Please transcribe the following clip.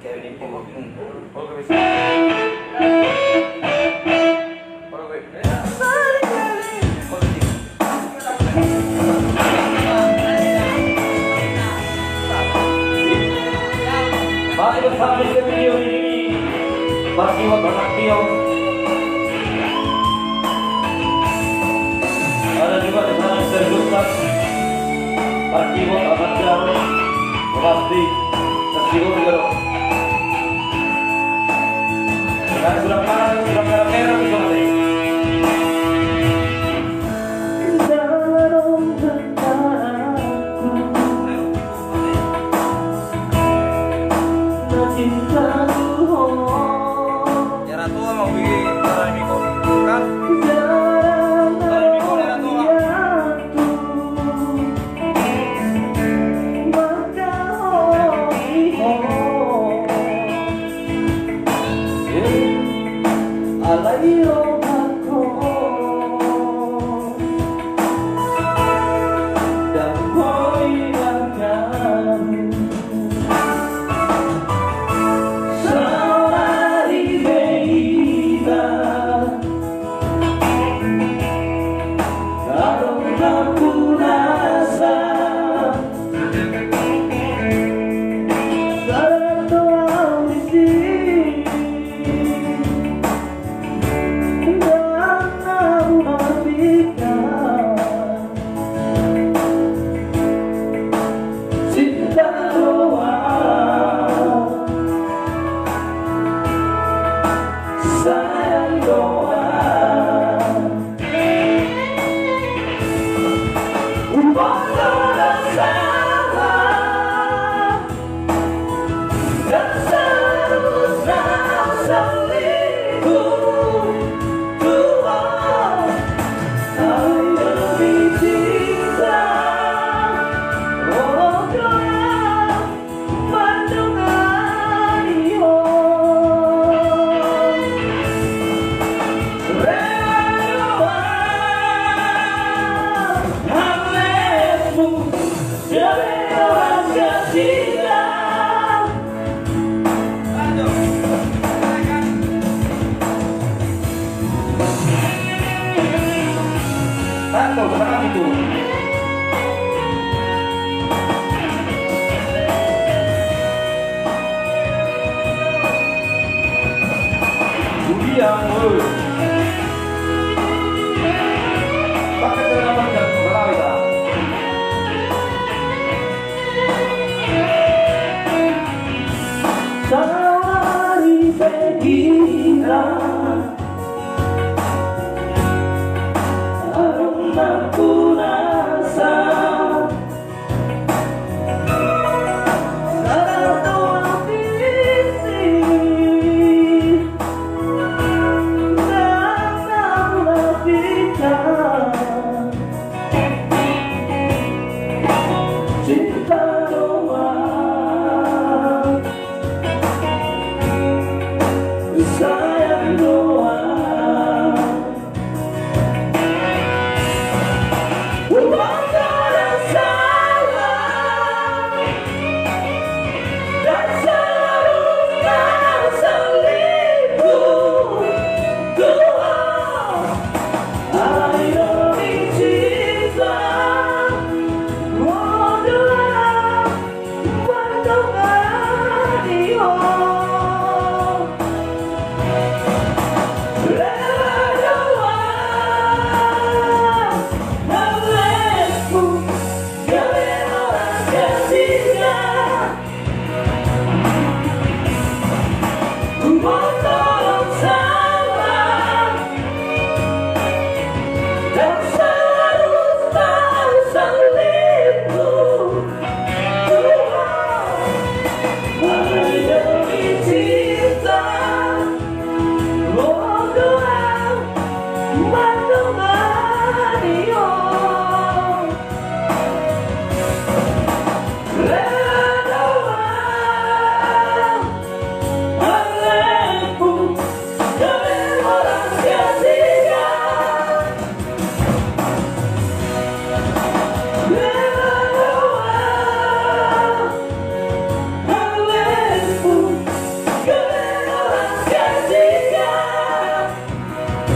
kayak ini pun oh bisa mari bersama di video ini masih banyak video ada juga di sana terbuka Parti buat amat jauh, pasti tersinggung juga dong. Dan sudah merah bisa mati. Ya Ratu mau bikin cara mikro kan? Satu, sekarang itu. Budiang, pakai terlalu dan terlalu dah. Sari Pegida. Aku rasa satu ambisi dan menafikan cinta doang, sayang doang. Don't